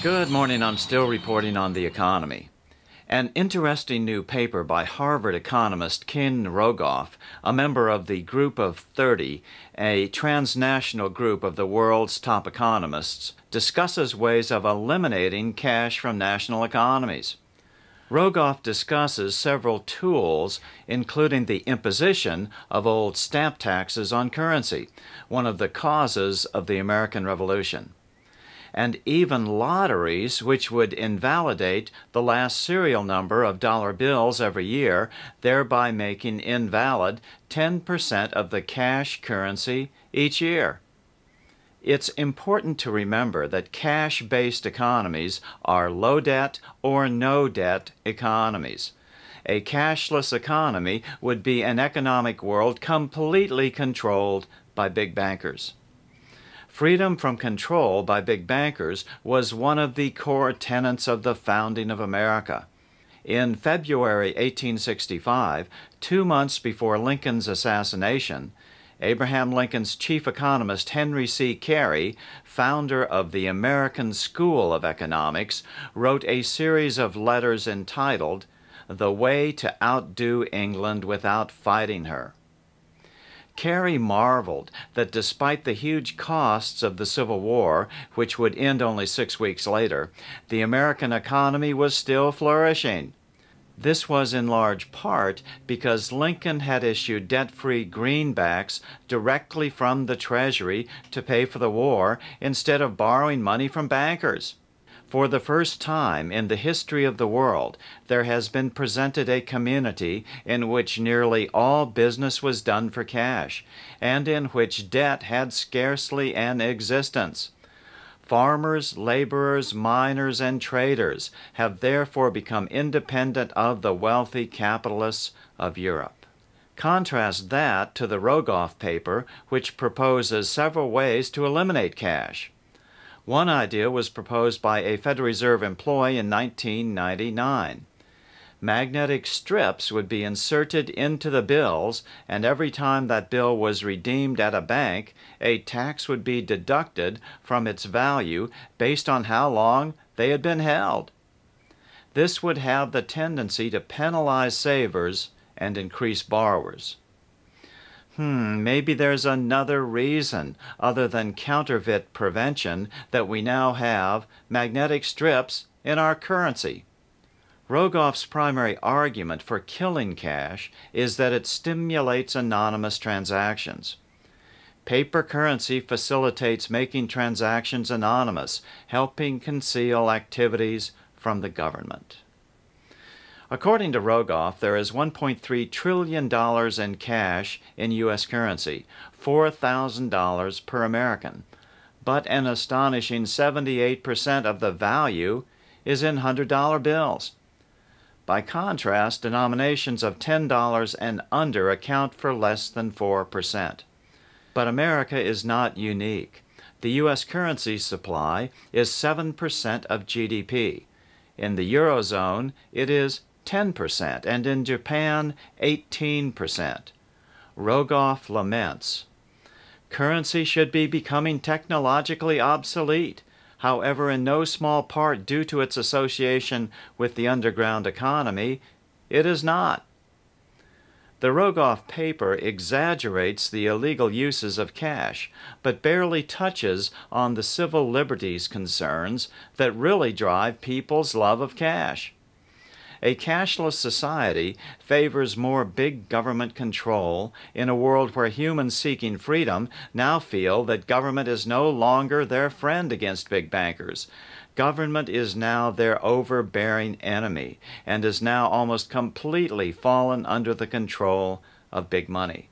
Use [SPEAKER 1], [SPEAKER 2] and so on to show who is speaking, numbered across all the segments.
[SPEAKER 1] Good morning. I'm still reporting on the economy. An interesting new paper by Harvard economist Ken Rogoff, a member of the Group of 30, a transnational group of the world's top economists, discusses ways of eliminating cash from national economies. Rogoff discusses several tools, including the imposition of old stamp taxes on currency, one of the causes of the American Revolution, and even lotteries, which would invalidate the last serial number of dollar bills every year, thereby making invalid 10% of the cash currency each year. It's important to remember that cash-based economies are low-debt or no-debt economies. A cashless economy would be an economic world completely controlled by big bankers. Freedom from control by big bankers was one of the core tenets of the founding of America. In February 1865, 2 months before Lincoln's assassination, Abraham Lincoln's chief economist Henry C. Carey, founder of the American School of Economics, wrote a series of letters entitled "The Way to Outdo England Without Fighting Her." Carey marveled that despite the huge costs of the Civil War, which would end only 6 weeks later, the American economy was still flourishing. This was in large part because Lincoln had issued debt-free greenbacks directly from the Treasury to pay for the war instead of borrowing money from bankers. For the first time in the history of the world, there has been presented a community in which nearly all business was done for cash, and in which debt had scarcely an existence. Farmers, laborers, miners, and traders have therefore become independent of the wealthy capitalists of Europe. Contrast that to the Rogoff paper, which proposes several ways to eliminate cash. One idea was proposed by a Federal Reserve employee in 1999. Magnetic strips would be inserted into the bills, and every time that bill was redeemed at a bank, a tax would be deducted from its value based on how long they had been held. This would have the tendency to penalize savers and increase borrowers. Maybe there's another reason other than counterfeit prevention that we now have magnetic strips in our currency. Rogoff's primary argument for killing cash is that it stimulates anonymous transactions. Paper currency facilitates making transactions anonymous, helping conceal activities from the government. According to Rogoff, there is $1.3 trillion in cash in U.S. currency, $4,000 per American, but an astonishing 78% of the value is in $100 bills. By contrast, denominations of $10 and under account for less than 4%. But America is not unique. The U.S. currency supply is 7% of GDP. In the Eurozone, it is 10%, and in Japan, 18%. Rogoff laments, "Currency should be becoming technologically obsolete. However, in no small part due to its association with the underground economy, it is not." The Rogoff paper exaggerates the illegal uses of cash, but barely touches on the civil liberties concerns that really drive people's love of cash. A cashless society favors more big government control in a world where humans seeking freedom now feel that government is no longer their friend against big bankers. Government is now their overbearing enemy and is now almost completely fallen under the control of big money.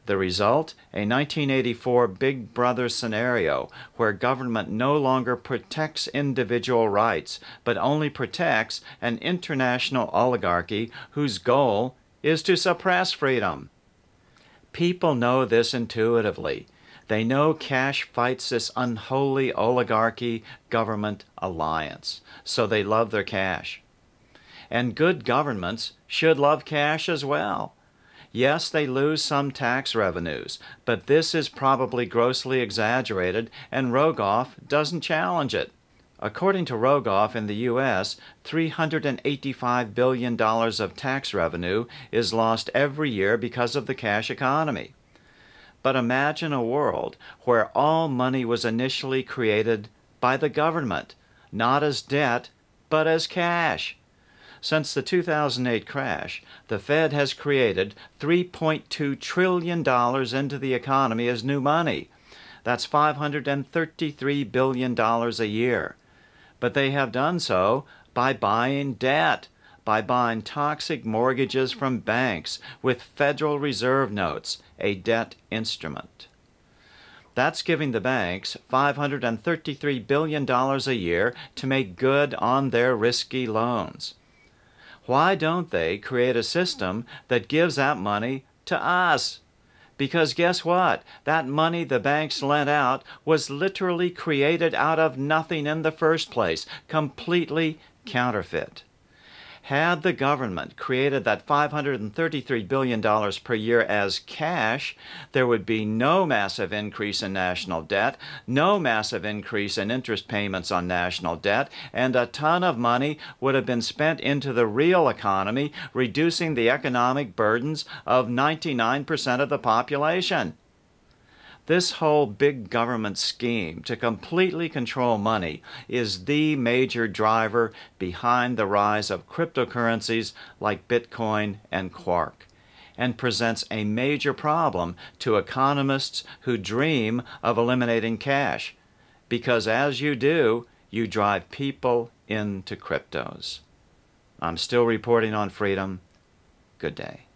[SPEAKER 1] The result, a 1984 Big Brother scenario where government no longer protects individual rights, but only protects an international oligarchy whose goal is to suppress freedom. People know this intuitively. They know cash fights this unholy oligarchy-government alliance, so they love their cash. And good governments should love cash as well. Yes, they lose some tax revenues, but this is probably grossly exaggerated, and Rogoff doesn't challenge it. According to Rogoff, in the U.S., $385 billion of tax revenue is lost every year because of the cash economy. But imagine a world where all money was initially created by the government, not as debt, but as cash. Since the 2008 crash, the Fed has created $3.2 trillion into the economy as new money. That's $533 billion a year. But they have done so by buying debt, by buying toxic mortgages from banks with Federal Reserve notes, a debt instrument. That's giving the banks $533 billion a year to make good on their risky loans. Why don't they create a system that gives that money to us? Because guess what? That money the banks lent out was literally created out of nothing in the first place, completely counterfeit. Had the government created that $533 billion per year as cash, there would be no massive increase in national debt, no massive increase in interest payments on national debt, and a ton of money would have been spent into the real economy, reducing the economic burdens of 99% of the population. This whole big government scheme to completely control money is the major driver behind the rise of cryptocurrencies like Bitcoin and Quark, and presents a major problem to economists who dream of eliminating cash, because as you do, you drive people into cryptos. I'm still reporting on freedom. Good day.